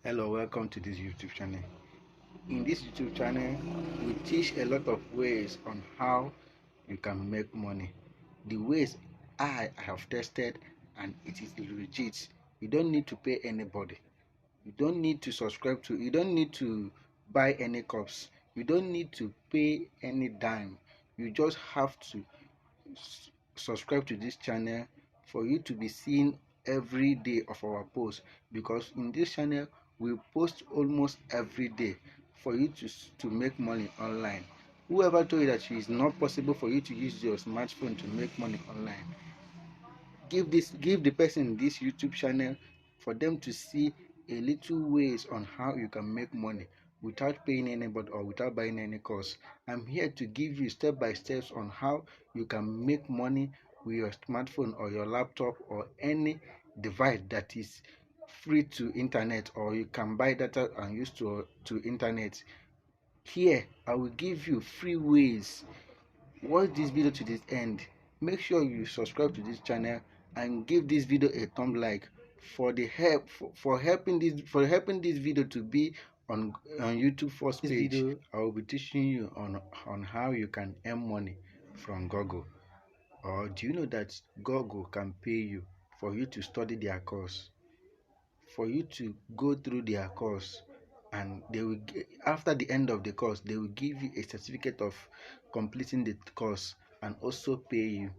Hello, welcome to this YouTube channel. In this YouTube channel, we teach a lot of ways on how you can make money. The ways I have tested and it is legit. You don't need to pay anybody. You don't need to subscribe to, you don't need to buy any cups. You don't need to pay any dime. You just have to subscribe to this channel for you to be seeing every day of our posts, because in this channel we post almost every day for you to make money online. Whoever told you that it is not possible for you to use your smartphone to make money online, give the person this YouTube channel for them to see a little ways on how you can make money without paying anybody or without buying any course. I'm here to give you step by steps on how you can make money with your smartphone or your laptop or any device that is free to internet, or you can buy data and use to internet. Here I will give you free ways. Watch this video to this end. Make sure you subscribe to this channel and give this video a thumb like for the help for helping this video to be on YouTube first page. This video I will be teaching you on how you can earn money from Google. Or do you know that Google can pay you for you to study their course, for you to go through their course, and they will after the end of the course they will give you a certificate of completing the course and also pay you.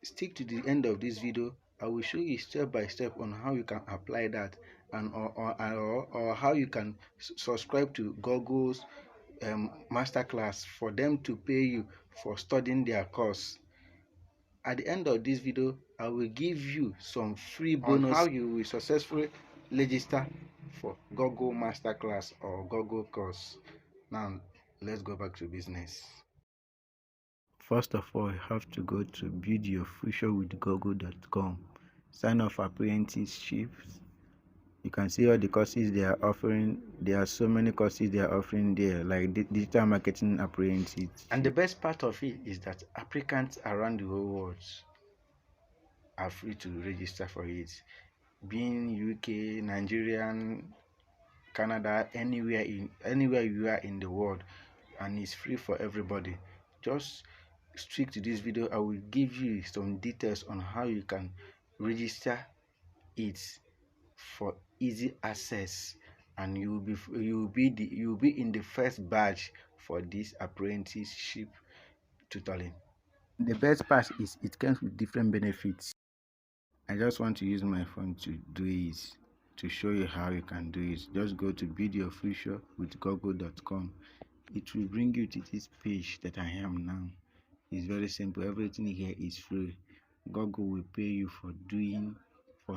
Stick to the end of this video. I will show you step by step on how you can apply that, and or how you can subscribe to Google's masterclass for them to pay you for studying their course. At the end of this video, I will give you some free bonus on how you will successfully register for Google Masterclass or Google course. Now, let's go back to business. First of all, you have to go to buildyourfuturewithgoogle.com. Sign up for apprenticeships. You can see all the courses they are offering. There are so many courses they are offering there, like digital marketing apprentice. And the best part of it is that applicants around the whole world are free to register for it. Being UK, Nigerian, Canada, anywhere you are in the world, and it's free for everybody. Just stick to this video. I will give you some details on how you can register it for easy access, and you will be in the first batch for this apprenticeship tutoring. The best part is it comes with different benefits. I just want to use my phone to do it, to show you how you can do it. Just go to buildyourfuturewithgoogle.com. It will bring you to this page that I am now. It's very simple. Everything here is free. Google will pay you for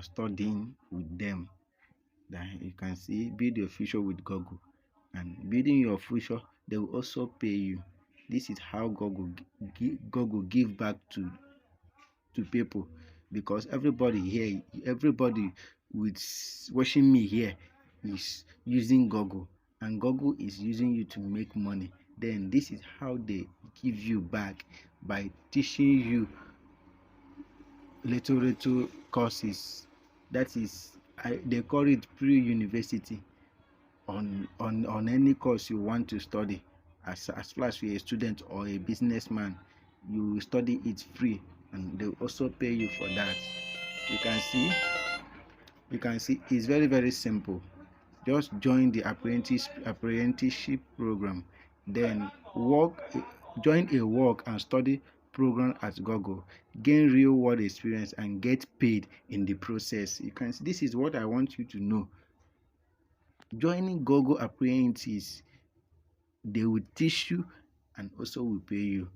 studying with them. Then you can see build your future with Google, and building your future, they will also pay you. This is how Google give back to people, because everybody with watching me here is using Google, and Google is using you to make money. Then this is how they give you back, by teaching you little courses. That is, they call it pre-university on any course you want to study. As far as you're a student or a businessman, you will study it free, and they will also pay you for that. You can see it's very simple. Just join the apprenticeship program, then join a work and study program at Google, gain real world experience and get paid in the process. You can see, this is what I want you to know. Joining Google Apprentice, they will teach you and also will pay you.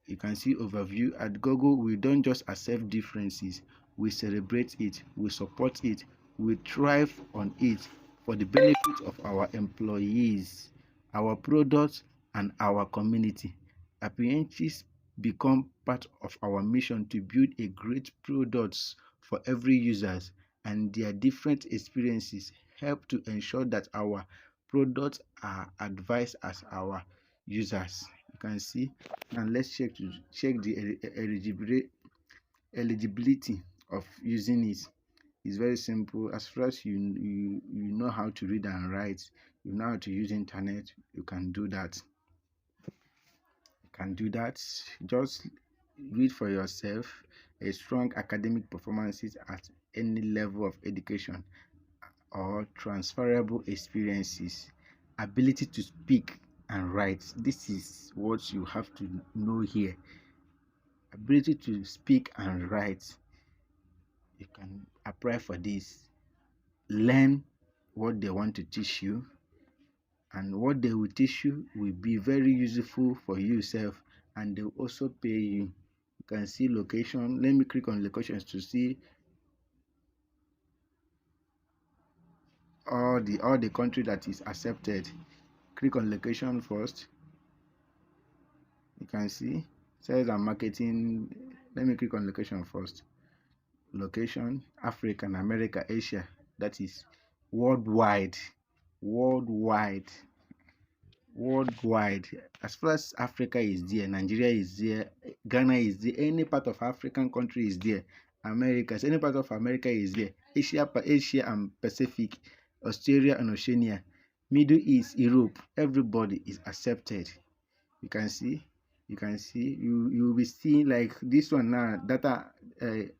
You can see overview. At Google, we don't just accept differences, we celebrate it, we support it, we thrive on it for the benefit of our employees, our products, and our community. Apprentices become part of our mission to build a great products for every users, and their different experiences help to ensure that our products are advised as our users. You can see. And let's check the eligibility of using it. It's very simple. As far as you know how to read and write, you know how to use internet, you can do that. Just read for yourself. A strong academic performances at any level of education, or transferable experiences, ability to speak and write. This is what you have to know here. Ability to speak and write. You can apply for this. Learn what they want to teach you, and what they will teach you will be very useful for yourself, and they will also pay you. You can see location. Let me click on locations to see all the country that is accepted. Click on location first. You can see sales and marketing. Let me click on location first. Location: Africa, America, Asia. That is worldwide. Worldwide. As far as Africa is there, Nigeria is there, Ghana is there, any part of African country is there. America, any part of America is there. Asia and Pacific, Australia and Oceania, Middle East, Europe, everybody is accepted. You can see you will be seeing like this one now. Data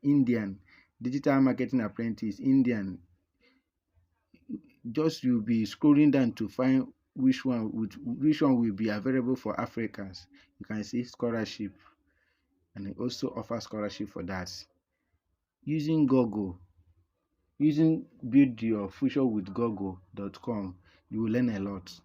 Indian, digital marketing apprentice Indian. Just you'll be scrolling down to find which one will be available for Africans. You can see scholarship, and it also offers scholarship for that. Using Google, build your future with google.com, you will learn a lot.